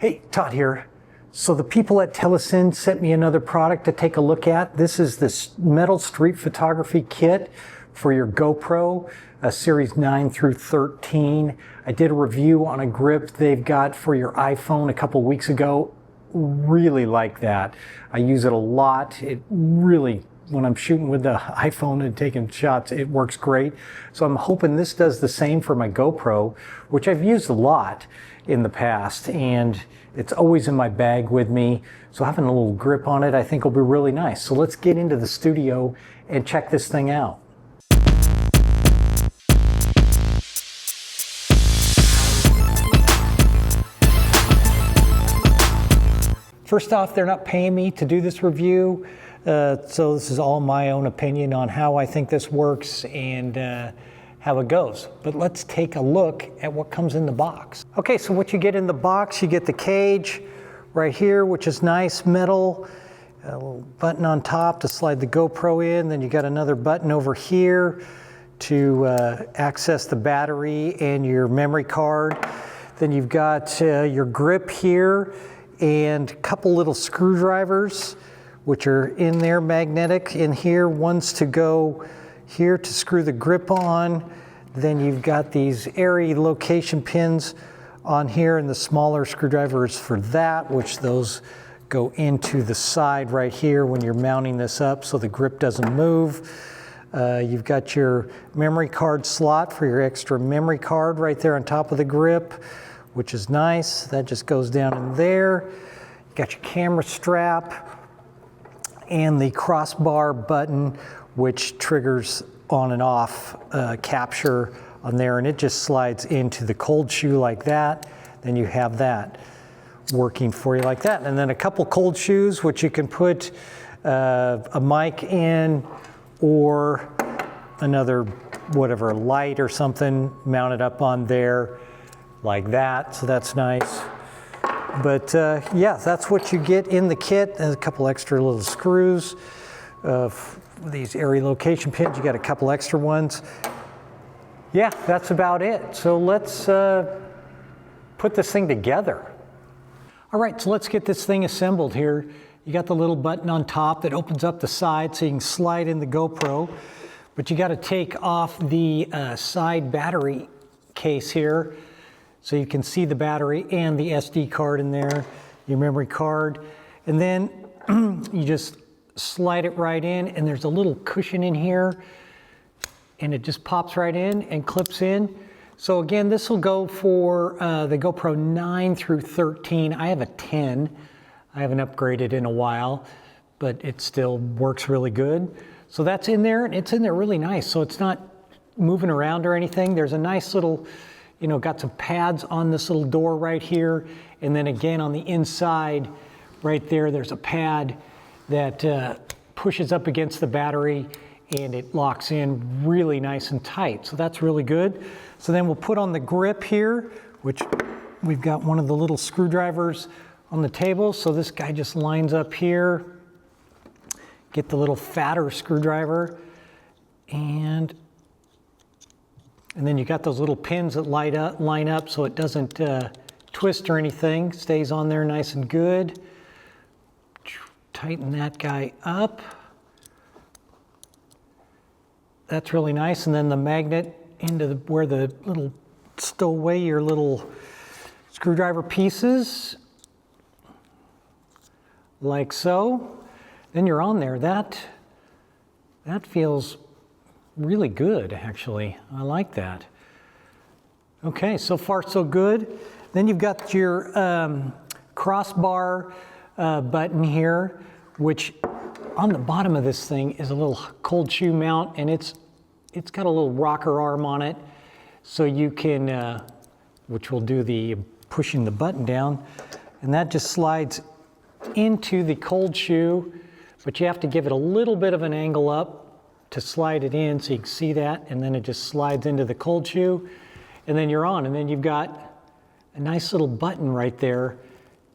Hey, Todd here. So the people at Telesin sent me another product to take a look at. This is this metal street photography kit for your GoPro, series 9 through 13. I did a review on a grip they've got for your iPhone a couple weeks ago. Really like that. I use it a lot. It really, when I'm shooting with the iPhone and taking shots, it works great. So I'm hoping this does the same for my GoPro, which I've used a lot in the past, and it's always in my bag with me. So having a little grip on it, I think will be really nice. So let's get into the studio and check this thing out. First off, they're not paying me to do this review. So this is all my own opinion on how I think this works and how it goes. But let's take a look at what comes in the box. Okay, so what you get in the box, you get the cage right here, which is nice, metal, a little button on top to slide the GoPro in. Then you got another button over here to access the battery and your memory card. Then you've got your grip here and a couple little screwdrivers, which are in there, magnetic in here. One's to go here to screw the grip on. Then you've got these airy location pins on here, and the smaller screwdrivers for that, which those go into the side right here when you're mounting this up so the grip doesn't move. You've got your memory card slot for your extra memory card right there on top of the grip, which is nice. That just goes down in there. You got your camera strap and the crossbar button, which triggers on and off capture on there, and it just slides into the cold shoe like that. Then you have that working for you like that. And then a couple cold shoes, which you can put a mic in or another whatever light or something mounted up on there like that. So that's nice. But yeah, that's what you get in the kit. There's a couple extra little screws. These airy location pins, you got a couple extra ones. Yeah, that's about it. So let's put this thing together. All right, so let's get this thing assembled here. You got the little button on top that opens up the side so you can slide in the GoPro, but you got to take off the side battery case here so you can see the battery and the SD card in there, your memory card, and then you just slide it right in, and there's a little cushion in here, and it just pops right in and clips in. So again, this will go for the GoPro 9 through 13. I have a 10. I haven't upgraded in a while, but it still works really good. So that's in there, and it's in there really nice. So it's not moving around or anything. There's a nice little, you know, got some pads on this little door right here. And then again, on the inside right there, there's a pad that pushes up against the battery, and it locks in really nice and tight. So that's really good. So then we'll put on the grip here, which we've got one of the little screwdrivers on the table. So this guy just lines up here. Get the little fatter screwdriver, and then you got those little pins that line up so it doesn't twist or anything. Stays on there nice and good. Tighten that guy up. That's really nice. And then the magnet into where the little stow away your little screwdriver pieces, like so. Then you're on there. That feels really good, actually. I like that. Okay, so far so good. Then you've got your crossbar button here, which on the bottom of this thing is a little cold shoe mount, and it's got a little rocker arm on it, so you can, which will do the pushing the button down, and that just slides into the cold shoe, but you have to give it a little bit of an angle up to slide it in so you can see that, and then it just slides into the cold shoe, and then you're on. And then you've got a nice little button right there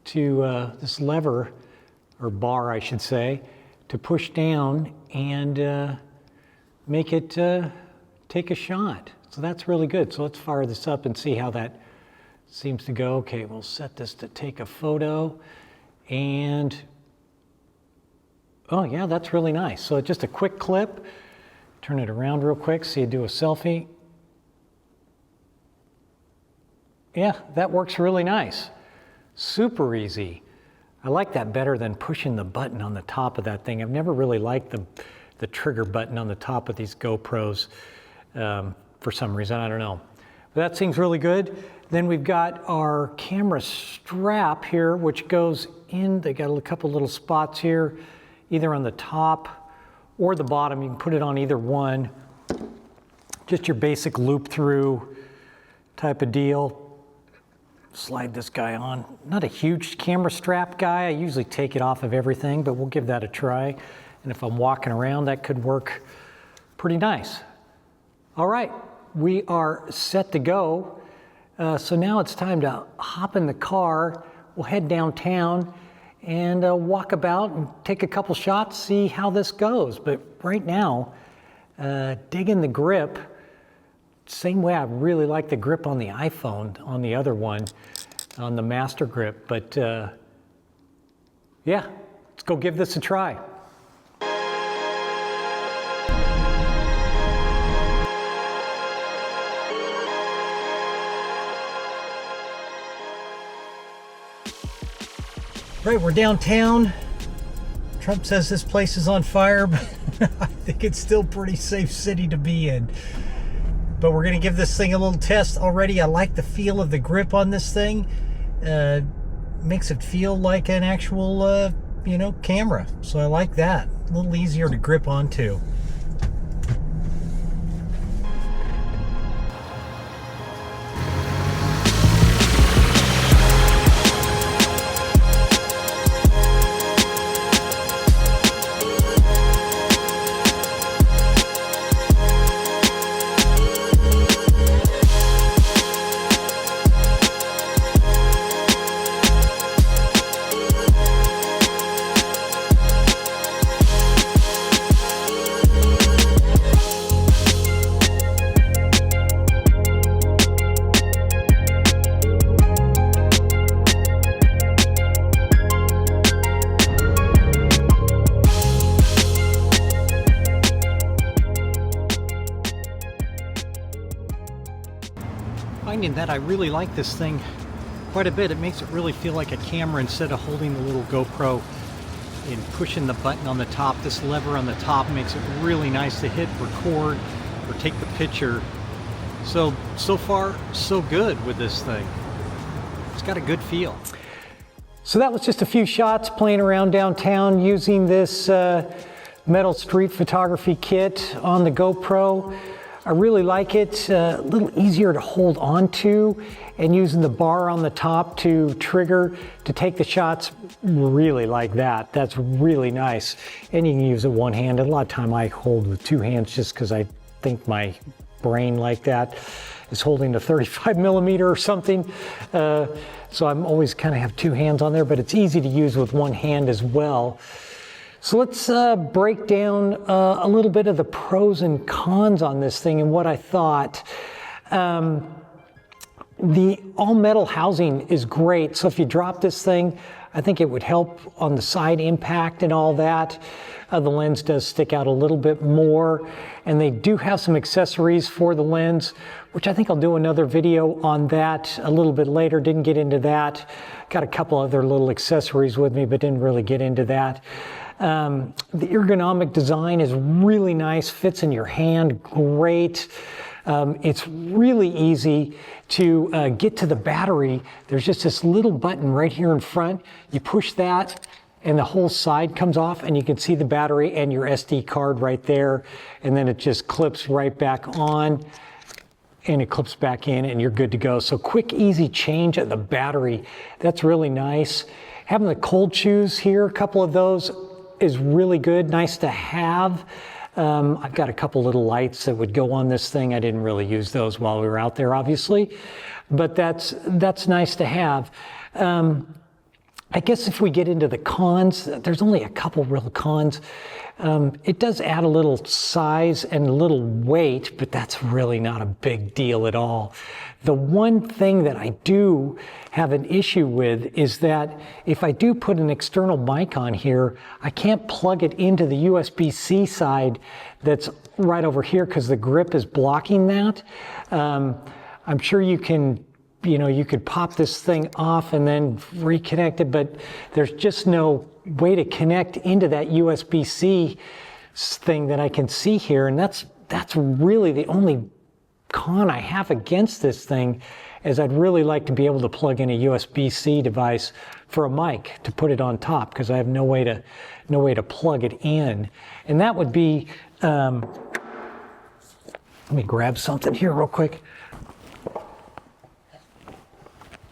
to this lever, or bar I should say, to push down and make it take a shot. So that's really good. So let's fire this up and see how that Seems to go. Okay, we'll set this to take a photo. And, oh yeah, that's really nice. So just a quick clip. Turn it around real quick so you do a selfie. Yeah, that works really nice. Super easy. I like that better than pushing the button on the top of that thing. I've never really liked the trigger button on the top of these GoPros for some reason, I don't know. But that seems really good. Then we've got our camera strap here, which goes in. They got a couple little spots here, either on the top or the bottom. You can put it on either one. Just your basic loop through type of deal. Slide this guy on. Not a huge camera strap guy. I usually take it off of everything, but we'll give that a try. And if I'm walking around, that could work pretty nice. All right, we are set to go. So now it's time to hop in the car. We'll head downtown and walk about and take a couple shots, see how this goes. But right now, digging the grip. Same way I really like the grip on the iPhone, on the other one, on the master grip. But yeah, let's go give this a try. Right, we're downtown. Trump says this place is on fire, but I think it's still a pretty safe city to be in. But we're gonna give this thing a little test already. I like the feel of the grip on this thing. Makes it feel like an actual, camera. So I like that. A little easier to grip onto. Finding that I really like this thing quite a bit. It makes it really feel like a camera instead of holding the little GoPro and pushing the button on the top. This lever on the top makes it really nice to hit record or take the picture. So far, so good with this thing. It's got a good feel. So that was just a few shots playing around downtown using this metal street photography kit on the GoPro. I really like it, a little easier to hold on to, and using the bar on the top to trigger to take the shots, really like that. That's really nice. And you can use it one-handed. A lot of time I hold with two hands just because I think my brain like that is holding a 35 millimeter or something. So I'm always kind of have two hands on there, but it's easy to use with one hand as well. So let's break down a little bit of the pros and cons on this thing and what I thought. The all-metal housing is great. So if you drop this thing, I think it would help on the side impact and all that. The lens does stick out a little bit more. And they do have some accessories for the lens, which I think I'll do another video on that a little bit later. Didn't get into that. Got a couple other little accessories with me, but didn't really get into that. The ergonomic design is really nice, fits in your hand great. It's really easy to get to the battery. There's just this little button right here in front. You push that and the whole side comes off and you can see the battery and your SD card right there. And then it just clips right back on and it clips back in and you're good to go. So quick, easy change of the battery. That's really nice. Having the cold shoes here, a couple of those is really good, nice to have. I've got a couple little lights that would go on this thing. I didn't really use those while we were out there, obviously, but that's nice to have. I guess if we get into the cons, there's only a couple real cons. It does add a little size and a little weight, but that's really not a big deal at all. The one thing that I do have an issue with is that if I do put an external mic on here, I can't plug it into the USB-C side that's right over here because the grip is blocking that. I'm sure you can, you could pop this thing off and then reconnect it, but there's just no way to connect into that USB-C thing that I can see here. And that's really the only con I have against this thing, is I'd really like to be able to plug in a USB-C device for a mic to put it on top, because I have no way to plug it in. And that would be, let me grab something here real quick.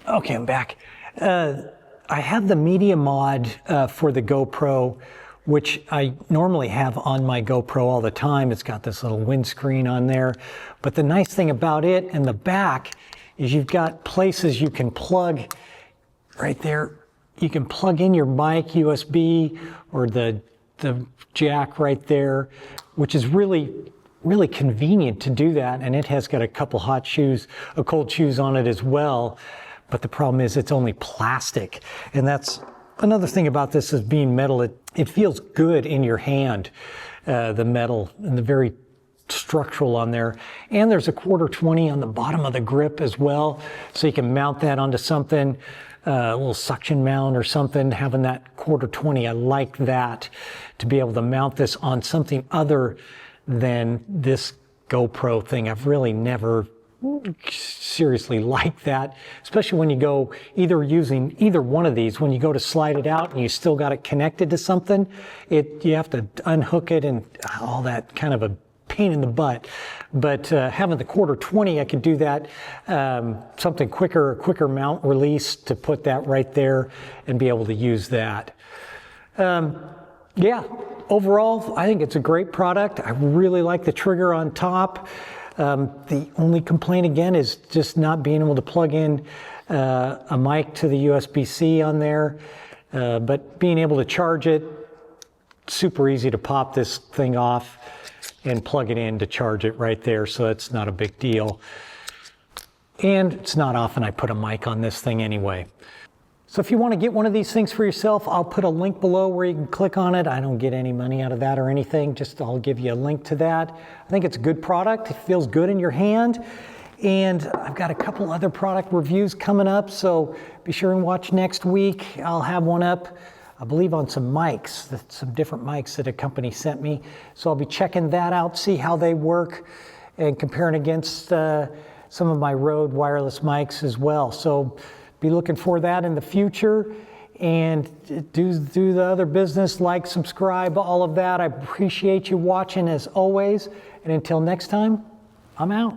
Okay, I'm back. I have the media mod for the GoPro, which I normally have on my GoPro all the time. It's got this little windscreen on there. But the nice thing about it in the back is you've got places you can plug right there. You can plug in your mic USB or the jack right there, which is really convenient to do that. And it has got a couple cold shoes on it as well. But the problem is it's only plastic. And that's another thing about this, is being metal. It feels good in your hand, the metal, and the very structural on there. And there's a 1/4-20 on the bottom of the grip as well. So you can mount that onto something, a little suction mount or something, having that 1/4-20. I like that, to be able to mount this on something other than this GoPro thing. I've really never seriously like that, especially when you go using either one of these. When you go to slide it out and you still got it connected to something, you have to unhook it and all that, kind of a pain in the butt. But having the 1/4-20, I could do that, something quicker mount release to put that right there and be able to use that. Yeah, overall, I think it's a great product. I really like the trigger on top. The only complaint again is just not being able to plug in a mic to the USB-C on there, but being able to charge it, super easy to pop this thing off and plug it in to charge it right there, so it's not a big deal. And it's not often I put a mic on this thing anyway. So if you want to get one of these things for yourself, I'll put a link below where you can click on it. I don't get any money out of that or anything, just I'll give you a link to that. I think it's a good product. It feels good in your hand. And I've got a couple other product reviews coming up, so be sure and watch next week. I'll have one up, I believe, on some mics, some different mics that a company sent me. So I'll be checking that out, see how they work, and comparing against some of my Rode wireless mics as well. So be looking for that in the future, and do the other business, like, subscribe, all of that. I appreciate you watching as always, and until next time, I'm out.